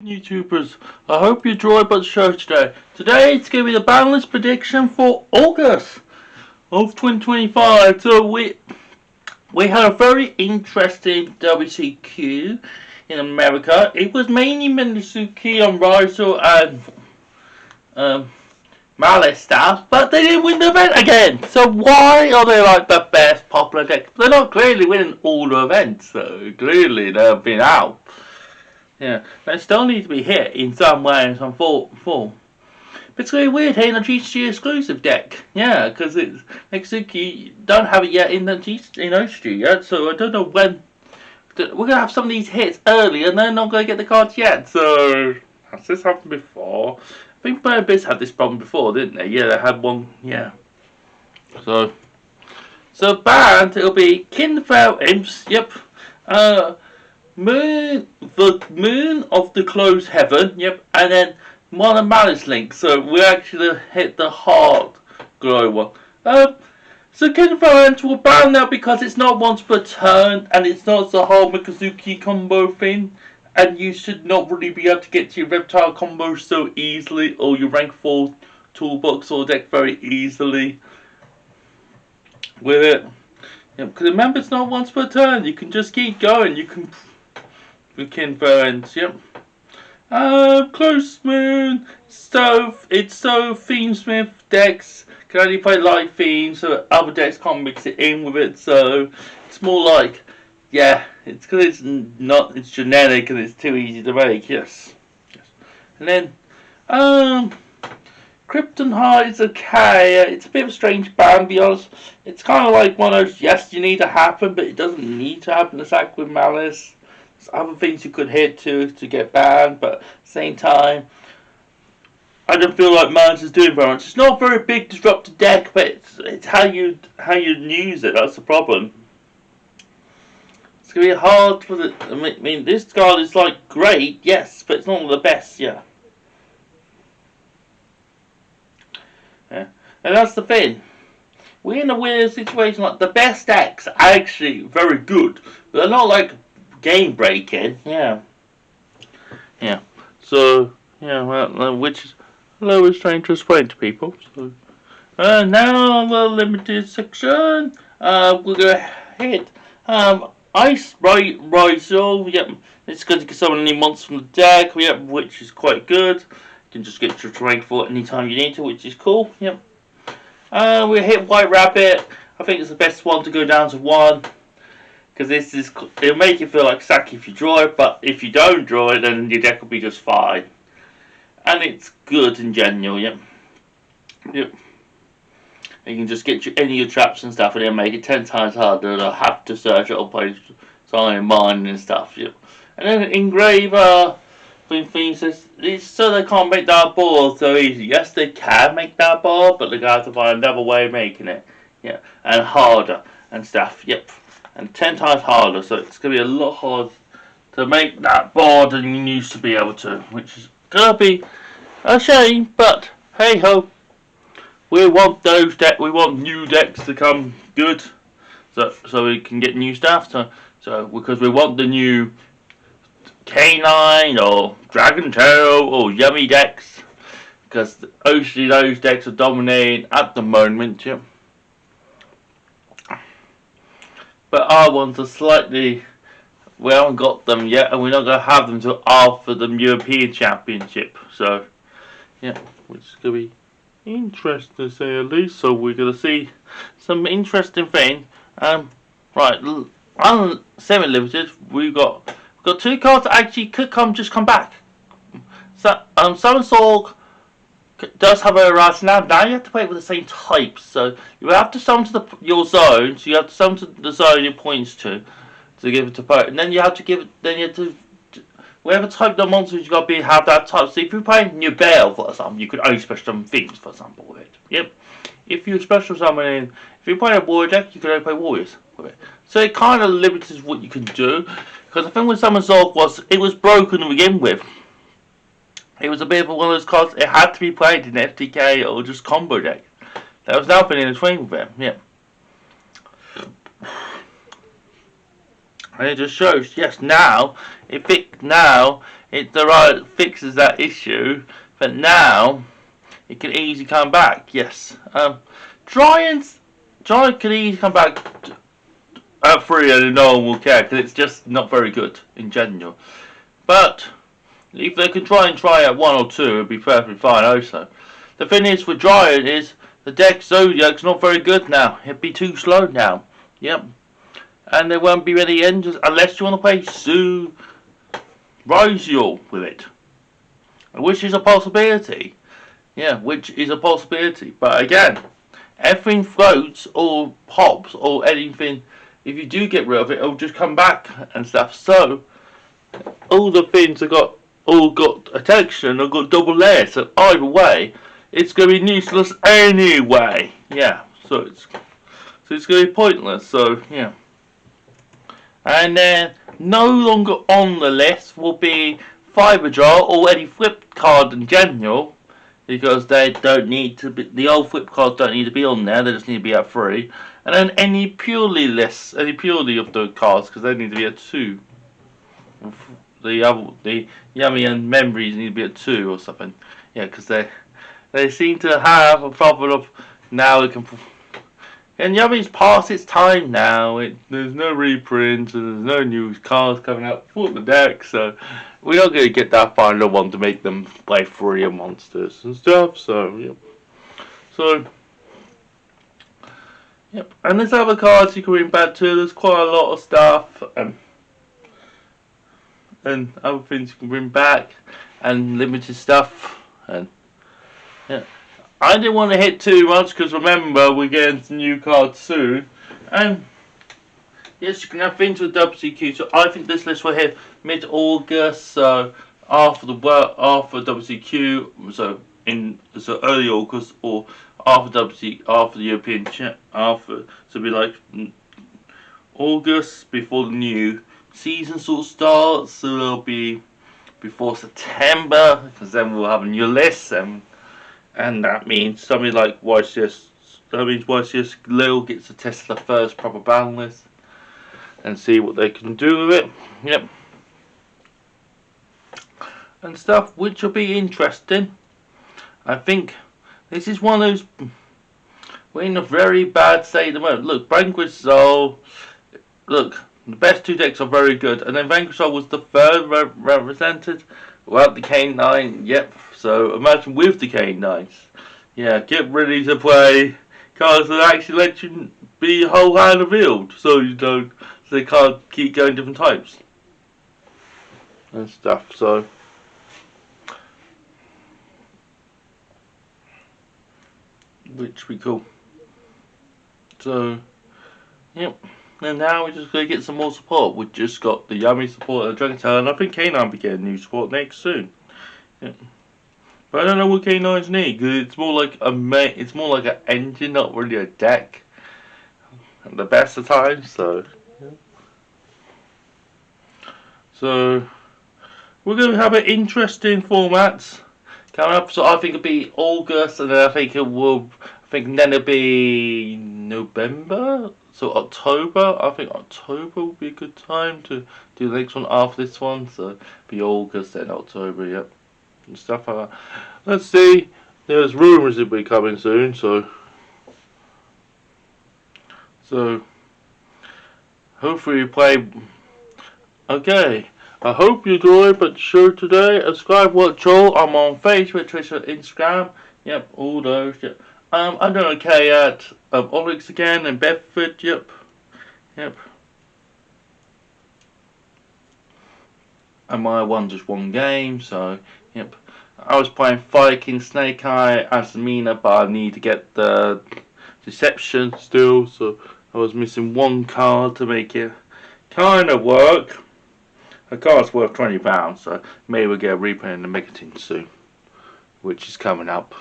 YouTubers, I hope you enjoyed the show today. Today it's going to be the balance prediction for August of 2025. So we had a very interesting WCQ in America. It was mainly Minasuki and Riso and Malice staff, but they didn't win the event again. So why are they like the best popular deck? They're not clearly winning all the events, so clearly they've been out. Yeah, they still need to be hit in some way, in some form. But it's really weird hitting a GCG exclusive deck. Yeah, because it's Mitsuki don't have it yet in the OG yet, so I don't know when. We're gonna have some of these hits early, and they're not gonna get the cards yet. So has this happened before? I think Biz had this problem before, didn't they? Yeah, they had one. Yeah. So banned. It'll be Kinfell Imps. Yep. The Moon of the Closed Heaven, yep, and then Mono Malice Link, so we actually hit the hard glow one. So Kinfell will ban now because it's not once per turn, and it's not the whole Mikazuki combo thing, and you should not really be able to get to your Reptile combo so easily, or your rank 4 toolbox or deck very easily with it. Yeah, because remember, it's not once per turn, you can just keep going, you can Kinfell, yep. Close Moon, it's so Themesmith decks can only play light themes, so other decks can't mix it in with it, so it's more like, yeah, it's because it's generic and it's too easy to make, yes. And then, Krypton Heart is okay, it's a bit of a strange ban, to be honest. It's kind of like one of those, yes, you need to happen, but it doesn't need to happen, exactly with Malice. Other things you could hit to get banned, but at the same time, I don't feel like Malice is doing very much. It's not a very big disrupted deck, but it's how you use it. That's the problem. It's gonna be hard for the. I mean, this card is like great, yes, but it's not the best, yeah. Yeah, and that's the thing. We're in a weird situation. Like the best decks are actually very good, but they're not like game breaking, yeah. So, yeah, well, which is lowest trying to explain to people. So, now the limited section. We're gonna hit Ice Rizal. Yep, it's going to get so many monsters from the deck. Yep, which is quite good. You can just get your rank for anytime you need to, which is cool. Yep. We hit White Rabbit. I think it's the best one to go down to 1. Because it'll make you feel like Saki if you draw it, but if you don't draw it, then your deck will be just fine. And it's good in general, yep. You can just get any of your traps and stuff, and it'll make it 10 times harder to have to search it or play Silent Mine and stuff, yep. And then Engraver, things it's so they can't make that ball so easy. Yes, they can make that ball, but they're going to have to find another way of making it, yeah. And harder and stuff, yep. And 10 times harder, so it's going to be a lot harder to make that board than you used to be able to, which is going to be a shame, but hey ho, we want we want new decks to come good, so we can get new stuff, so because we want the new Canine or Dragon Tail or Yummy decks, because obviously those decks are dominating at the moment, yeah. But our ones are slightly, we haven't got them yet, and we're not going to have them until after the European Championship. So, yeah, which is going to be interesting to say at least. So we're going to see some interesting thing. Right, on semi-limited, we've got 2 cards that actually could just come back. So, Summon Sorg does have a rationale. Now you have to play it with the same types, so you have to summon to your zone. So you have to summon to the zone it points to give it to opponent, and then you have to give it. Then you have to whatever type the monsters you got to have that type. So if you're playing New Bale, for example, you could only special summon things, for example, with it. Yep. If you're special summoning, if you're playing a warrior deck, you can only play warriors with it. So it kind of limits what you can do. Because the thing with Summon Zork was it was broken to begin with. It was a bit of one of those cards, it had to be played in FTK or just combo deck. That was now been in a train with him, yeah. And it just shows, yes, now the right fixes that issue, but now it can easily come back. Yes, Giant can easily come back at 3 and no one will care because it's just not very good in general. But if they can try at 1 or 2, it'd be perfectly fine also. The thing is with Giant is the deck Zodiac's not very good now. It'd be too slow now. Yep. And there won't be many engines unless you want to play Risial with it. Which is a possibility. Yeah, which is a possibility. But again, everything floats or pops or anything. If you do get rid of it, it'll just come back and stuff. So all the things have all got attention, have got double layers. So either way, it's going to be useless anyway. Yeah, so it's going to be pointless. So yeah, and then no longer on the list will be Fiber Jar or any flip card in general, because they don't need to be. The old flip cards don't need to be on there. They just need to be at 3. And then any purely of the cards, because they need to be at 2. The Yummy and Memories need to be at 2 or something. Yeah, because they seem to have a problem of now they can. And Yummy's past its time now. There's no reprints and there's no new cards coming out for the deck, so we're not going to get that final one to make them play 3 monsters and stuff. So yep. Yep. And there's other cards you can bring back too. There's quite a lot of stuff and other things you can bring back and limited stuff and yeah. I didn't want to hit too much because remember we're getting some new cards soon, and yes, you can have things with WCQ. So I think this list will hit mid-August, so after WCQ, so early August or after the European so it'll be like August before the new season sort of starts. So it'll be before September because then we'll have a new list and that means something like YCS. That means YCS Lil gets to test the first proper battle list and see what they can do with it. Yep. And stuff, which will be interesting. I think this is one of those. We're in a very bad state at the moment. Look, Vanquish Soul. Look, the best 2 decks are very good, and then Vanquish Soul was the 3rd represented. Without the K9, yep. So imagine with the K9s. Yeah, get ready to play cards that actually let you be whole hand revealed, so they can't keep going different types and stuff. So which we cool. So yep. And now we're just gonna get some more support. We've just got the Yummy support and the Dragon Tail, and I think K9 will be getting new support next soon. Yep. But I don't know what K9s need because it's more like an engine, not really a deck. At the best of times, so yeah. So we're going to have an interesting formats coming up. So I think it'll be August, and then I think then it'll be November. So October. I think October will be a good time to do the next one after this one. So it'll be August then October. Yep. And stuff like that. Let's see. There's rumours it'll be coming soon, so hopefully you play. Okay, I hope you enjoyed the show today. Subscribe, watch all. I'm on Facebook, Twitter, Instagram. Yep, all those. Yep. I'm doing okay at Onyx again in Bedford. Yep. And I won just 1 game, so yep. I was playing Viking, Snake Eye, Asmina, but I need to get the Deception still, so I was missing 1 card to make it kind of work. A card's worth £20, so maybe we'll get a reprint in the Megatin soon, which is coming up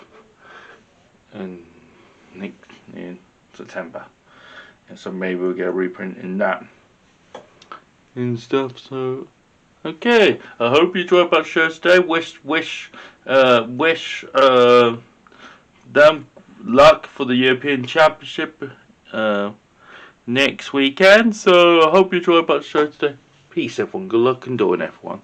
in September. And so maybe we'll get a reprint in that and stuff. So okay, I hope you enjoyed my show today. Wish them luck for the European Championship next weekend. So I hope you enjoyed my show today. Peace, everyone. Good luck and doing, everyone.